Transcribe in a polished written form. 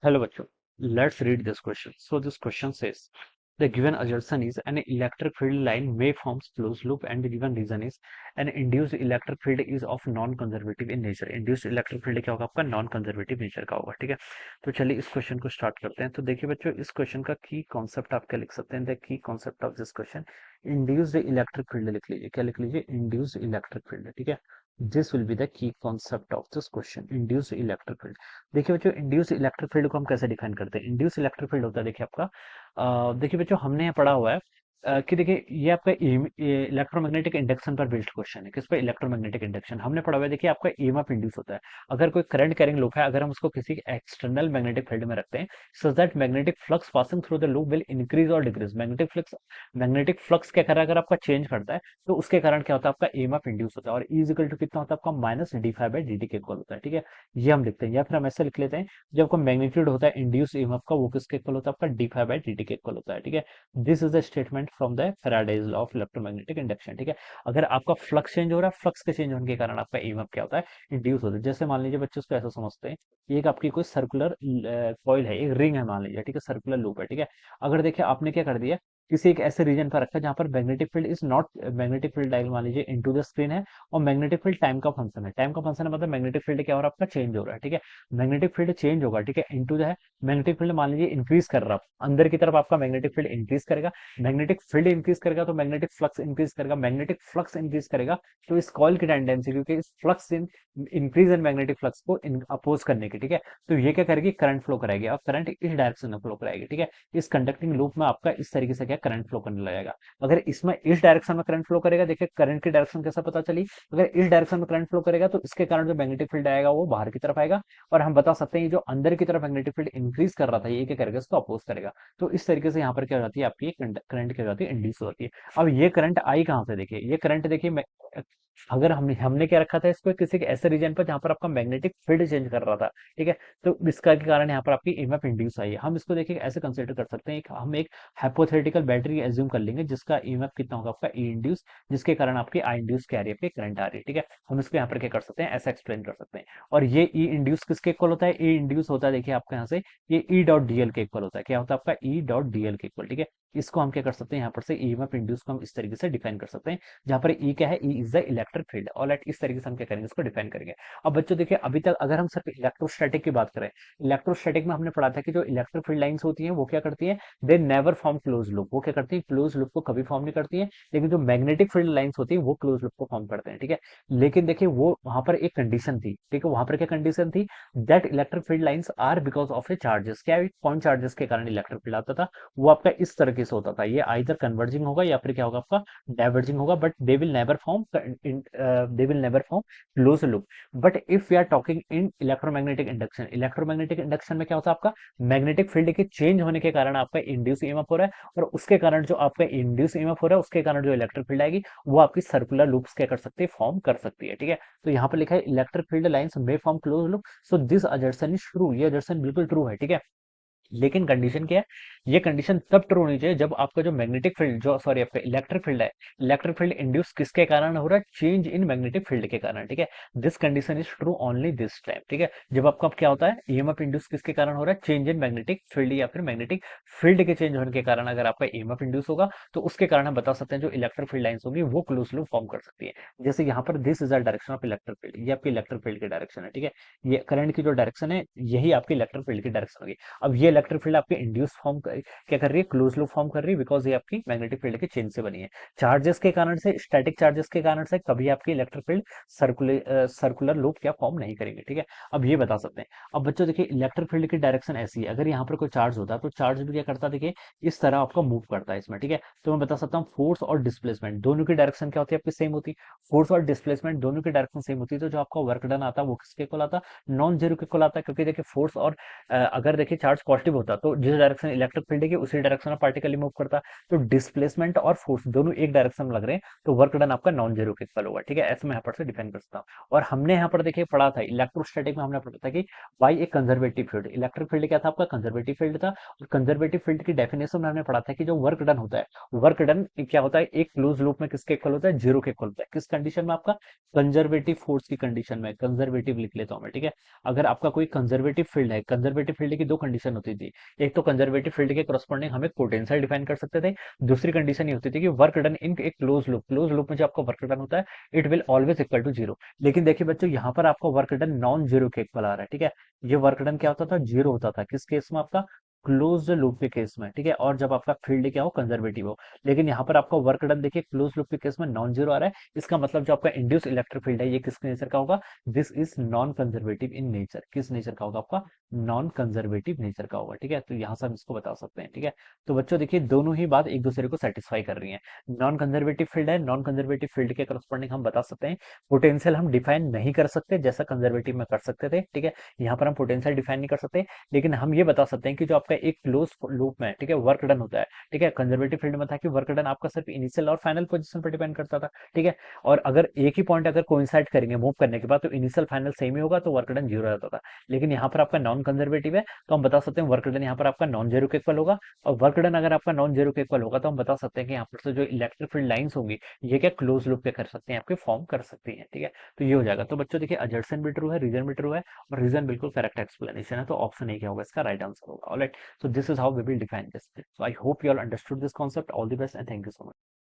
Hello, bachcho. Let's read this question. So this question says, the given assertion is an electric field line may forms closed loop, and the given reason is an induced electric field is of non-conservative in nature. Induced electric field क्या होगा आपका non-conservative nature का होगा, ठीक है। तो चलिए इस क्वेश्चन को स्टार्ट करते हैं। तो देखिए बच्चों, इस क्वेश्चन का की कॉन्सेप्ट आप क्या लिख सकते हैं। The key concept of this question, induced electric field लिख लीजिए। क्या लिख लीजिए? इंड्यूस्ड इलेक्ट्रिक फील्ड, ठीक है। This will be the key concept of this question, induced electric field. देखिए बच्चों, इंड्यूस इलेक्ट्रिक फील्ड को हम कैसे डिफाइन करते हैं। इंड्यूस इलेक्ट्रिक फील्ड होता है, देखिए आपका देखिए बच्चों, हमने यहाँ पढ़ा हुआ है कि देखिए ये आपका इलेक्ट्रोमैग्नेटिक इंडक्शन पर बेस्ड क्वेश्चन है। किस पे? Electromagnetic induction. हमने पढ़ा हुआ है, देखिए आपका ईएमएफ इंड्यूस होता है अगर कोई करंट कैरिंग लूप है, अगर हम उसको किसी एक्सटर्नल मैग्नेटिक फील्ड में रखते हैं, so that magnetic flux passing through the loop will increase और डिक्रीज। मैग्नेटिक फ्लक्स क्या कर रहा है, अगर आपका चेंज करता है तो उसके कारण क्या होता है, आपका ईएमएफ इंड्यूस होता है। और ई इक्वल टू कितना होता है आपका? Minus D five by D T के इक्वल होता है, ठीक है। ये हम लिखते हैं, या फिर हम ऐसे लिख लेते हैं, जब आपका मैग्नीट्यूड होता है इंड्यूस ईएमएफ का, वो किसके इक्वल होता है? आपका D five by D T के इक्वल होता है, ठीक है। This is the statement from the Faraday's law of electromagnetic induction, ठीक है। अगर आपका फ्लक्स चेंज हो रहा है, फ्लक्स के चेंज होने के कारण आपका ईएमएफ क्या होता है? इंड्यूस होता है। जैसे मान लीजिए बच्चों, उसको ऐसा समझते हैं, एक आपकी कोई सर्कुलर कॉइल है, एक रिंग है मान लीजिए, ठीक है, सर्कुलर लूप है, ठीक है। अगर देखिए आपने क्या कर दिया, किसी एक ऐसे रीजन पर रखा जहां पर magnetic field is not, magnetic field dial मान लीजिए इनटू द स्क्रीन है, और मैग्नेटिक फील्ड टाइम का फंक्शन है। टाइम का फंक्शन है मतलब मैग्नेटिक फील्ड क्या हो रहा है आपका? चेंज हो रहा है, ठीक है। मैग्नेटिक फील्ड चेंज होगा, ठीक है, इनटू जो है मैग्नेटिक फील्ड मान लीजिए इंक्रीज कर रहा है, अंदर की तरफ आपका मैग्नेटिक फील्ड इंक्रीज करेगा। मैग्नेटिक फील्ड इंक्रीज करेगा तो मैग्नेटिक फ्लक्स इंक्रीज करेगा, मैग्नेटिक फ्लक्स इंक्रीज करेगा तो इस कॉइल की टेंडेंसी, क्योंकि इस flux in increase in magnetic flux को अपोज करने की, ठीक है, तो ये क्या करेगी? करंट फ्लो कराएगी, और करंट इस डायरेक्शन में फ्लो कराएगी, ठीक है। इस कंडक्टिंग लूप में आपका इस तरीके से क्या करंट फ्लो करने लगेगा। अगर इसमें इस डायरेक्शन में करंट फ्लो करेगा, देखिए करंट की डायरेक्शन कैसा पता चली, अगर इस डायरेक्शन में करंट फ्लो करेगा तो इसके कारण जो मैग्नेटिक फील्ड आएगा वो बाहर की तरफ आएगा, और हम बता सकते हैं जो अंदर की तरफ मैग्नेटिक फील्ड इंक्रीज कर रहा था, ये क्या करेगा? इसको अपोज करेगा। तो इस तरीके से यहाँ पर क्या हो जाती है आपकी करंट क्या हो जाती है? इंड्यूस हो जाती है। अब ये करंट आई कहाँ से? देखिए ये करंट देखिए, अगर हमने हमने क्या रखा था इसको किसी के ऐसे रीजन पर जहां पर आपका मैग्नेटिक फील्ड चेंज कर रहा था, ठीक है, तो इसका के कारण यहाँ पर आपकी ईएमएफ इंड्यूस आई है। हम इसको देखिए ऐसे कंसिडर कर सकते हैं, हम एक हाइपोथेटिकल बैटरी एज्यूम कर लेंगे जिसका ईएमएफ कितना होगा आपका? ई इंड्यूस, जिसके कारण आपकी आई इंड्यूस क्या आ रही है? आपकी करंट आ रही है, ठीक है। हम इसको यहाँ पर क्या कर सकते हैं? ऐसा एक्सप्लेन कर सकते हैं। और ये ई इंड्यूस किसके इक्वल होता है? ई इंड्यूस होता है, देखिए आपका यहाँ से ये ई डॉट डीएल के इक्वल होता है। क्या होता है आपका? ई डॉट डीएल के इक्वल, ठीक है। इसको हम क्या कर सकते हैं? यहाँ पर से ईएमएफ इंड्यूस को हम इस तरीके से डिफाइन कर सकते हैं, जहां पर ई क्या है? E is the electric field. All right, इस तरीके से हम क्या करेंगे? इसको डिफाइन करेंगे। अब बच्चों देखिए, अभी तक अगर हम सिर्फ इलेक्ट्रोस्टैटिक की बात करें, इलेक्ट्रोस्टैटिक में हमने पढ़ा था कि जो इलेक्ट्रिक फील्ड लाइंस होती हैं वो क्या करती हैं? They never form close loop. वो क्या करती है? क्लोज लूप को कभी फॉर्म नहीं करती है। लेकिन जो मैग्नेटिक फील्ड लाइंस होती है वो क्लोज लूप को फॉर्म करते हैं, ठीक है। लेकिन देखिए वो वहां पर एक कंडीशन थी, ठीक है, वहां पर क्या कंडीशन थी? That electric field lines are because of a charges. क्या? पॉइंट चार्जेस के कारण इलेक्ट्रिक फील्ड आता था। वो आपका इस तरीके से होता था, ये आइदर कन्वर्जिंग होगा या फिर क्या होगा आपका? डाइवर्जिंग होगा, but they will never form close loop. But if we are talking in electromagnetic induction, electromagnetic induction में क्या होता है आपका? मैग्नेटिक फील्ड के चेंज होने के कारण आपका इंड्यूस ईएमएफ हो रहा है, और उसके कारण जो आपका इंड्यूस ईएमएफ हो रहा है उसके कारण जो इलेक्ट्रिक फील्ड आएगी वो आपकी सर्कुलर लूप्स क्या कर सकती है? फॉर्म कर सकती है, ठीक है। तो यहाँ पर लिखा है electric field lines may form close loop, so this assertion is true. ये अजर्सन बिल्कुल ट्रू है, ठीक है। लेकिन कंडीशन क्या है? ये कंडीशन तब ट्रू होनी चाहिए जब आपका जो मैग्नेटिक फील्ड, जो सॉरी आपका इलेक्ट्रिक फील्ड है, इलेक्ट्रिक फील्ड इंड्यूस किसके कारण हो रहा है? चेंज इन मैग्नेटिक फील्ड के कारण, ठीक है। This condition is true only this time, ठीक है। जब आपका क्या होता है? ईएमएफ इंड्यूस किसके कारण हो रहा है? चेंज इन मैग्नेटिक फील्ड, या फिर मैग्नेटिक फील्ड के चेंज होने के कारण अगर आपका ईएमएफ इंड्यूस होगा तो उसके कारण हम बता सकते हैं जो इलेक्ट्रिक फील्ड लाइंस होगी वो क्लोज लूप फॉर्म कर सकती है। जैसे यहाँ पर this is the direction of electric field, ये आपकी इलेक्ट्रिक फील्ड की डायरेक्शन है, ठीक है। ये करंट की जो डायरेक्शन है यही आपकी इलेक्ट्रिक फील्ड की डायरेक्शन होगी। अब ये इलेक्ट्रिक फील्ड आपके इंड्यूस फॉर्म क्या कर रही है? क्लोज लूप फॉर्म कर रही है, बिकॉज ये आपकी मैग्नेटिक फील्ड के चेंज से बनी है। चार्जेस के कारण से, स्टैटिक चार्जेस के कारण से कभी आपकी इलेक्ट्रिक फील्ड सर्कुलर लूप क्या फॉर्म नहीं करेंगे, ठीक है। अब ये बता सकते हैं। अब बच्चों देखिए, इलेक्ट्रिक फील्ड की डायरेक्शन ऐसी है, अगर यहाँ पर कोई चार्ज होता है तो चार्ज भी क्या करता है? देखिए इस तरह आपका मूव करता है इसमें, ठीक है। तो मैं बता सकता हूँ फोर्स और डिस्प्लेसमेंट दोनों की डायरेक्शन क्या होती है? आपकी सेम होती है। फोर्स और डिस्प्लेसमेंट दोनों की डायरेक्शन सेम होती है, तो जो आपका वर्क डन आता है वो किसके इक्वल आता है? नॉन जीरो के इक्वल आता है, क्योंकि देखिए फोर्स और अगर देखिए चार्ज पॉजिटिव रिपल्सिव होता तो जिस डायरेक्शन इलेक्ट्रिक फील्ड की उसी डायरेक्शन में पार्टिकल मूव करता। तो डिस्प्लेसमेंट और फोर्स दोनों एक डायरेक्शन में लग रहे हैं, तो वर्क डन आपका नॉन जीरो के इक्वल होगा। ठीक है, ऐसे मैं यहाँ पर से डिफाइन कर सकता हूँ। और हमने यहाँ पर देखिए पढ़ा था इलेक्ट्रोस्टैटिक में, हमने पढ़ा था कि वाई एक कंजर्वेटिव फील्ड, इलेक्ट्रिक फील्ड क्या था आपका, कंजर्वेटिव फील्ड था। और कंजर्वेटिव फील्ड की डेफिनेशन में हमने पढ़ा था कि जो वर्क डन होता है, वर्क डन क्या होता है, एक क्लोज लूप में किसके इक्वल होता है, जीरो के इक्वल होता है। किस कंडीशन में आपका, कंजर्वेटिव फोर्स की कंडीशन में, कंजर्वेटिव लिख लेता हूं मैं। ठीक है, अगर आपका कोई कंजर्वेटिव फील्ड है, कंजर्वेटिव फील्ड की दो कंडीशन होती थी। एक तो कंजर्वेटिव फील्ड के करस्पॉन्डिंग हम एक पोटेंशियल डिफाइन कर सकते थे। दूसरी कंडीशन ये होती थी कि वर्क डन इन एक क्लोज लूप, क्लोज लूप में जो आपका वर्क डन होता है, it will always equal to zero. लेकिन देखिए बच्चों, यहाँ पर आपका वर्क डन नॉन जीरो के इक्वल आ रहा है। ठीक है, ये वर्क डन क्या होता था, जीरो होता था। किस केस में, आपका क्लोज लूप के केस में। ठीक है, और जब आपका फील्ड क्या हो, कंजर्वेटिव हो। लेकिन यहाँ पर आपका वर्क डन देखिए क्लोज लूप के केस में नॉन जीरो आ रहा है। इसका मतलब जो आपका इंड्यूस इलेक्ट्रिक फील्ड है, ये किस नेचर का होगा, this is non conservative in nature. किस नेचर का होगा आपका, नॉन कंजर्वेटिव नेचर का होगा। ठीक है, तो यहाँ से हम इसको बता सकते हैं। ठीक है, तो बच्चों देखिए दोनों ही बात एक दूसरे को सेटिस्फाई कर रही है। नॉन कंजर्वेटिव फील्ड है, नॉन कंजर्वेटिव फील्ड के करस्पॉन्डिंग हम बता सकते हैं। पोटेंशियल हम डिफाइन नहीं कर सकते जैसा कंजर्वेटिव में कर सकते थे। ठीक है, यहाँ पर हम पोटेंशियल डिफाइन नहीं कर सकते, लेकिन हम ये बता सकते हैं कि जो आपका एक क्लोज लूप में, ठीक है, वर्क डन होता है। ठीक है, कंजर्वेटिव फील्ड में था कि वर्क डन आपका सिर्फ इनिशियल और फाइनल पोजीशन पर डिपेंड करता था। ठीक है, और अगर एक ही पॉइंट अगर कोइंसाइड करेंगे मूव करने के बाद, तो इनिशियल फाइनल सेम ही होगा, तो वर्क डन जीरो रहता था। लेकिन यहाँ पर आपका नॉन कंजर्वेटिव है, तो हम बता सकते हैं वर्क डन यहाँ पर आपका नॉन जीरो के इक्वल होगा। और वर्क डन अगर आपका नॉन जीरो के इक्वल होगा, तो हम बता सकते हैं कि यहाँ पर से जो इलेक्ट्रिक फील्ड लाइंस होंगी, ये क्या क्लोज लूप के कर सकते हैं, आपके फॉर्म कर सकती हैं। ठीक है, तो ये हो जाएगा। तो बच्चों देखिए, अजर्सन भी ट्रू है, रीजन भी ट्रू है, और रीजन बिल्कुल करेक्ट एक्सप्लेनेशन है। तो ऑप्शन ए क्या होगा, इसका राइट आंसर होगा। Alright, so this is how we will define this. So I hope you all understood this concept. All the best and thank you so much.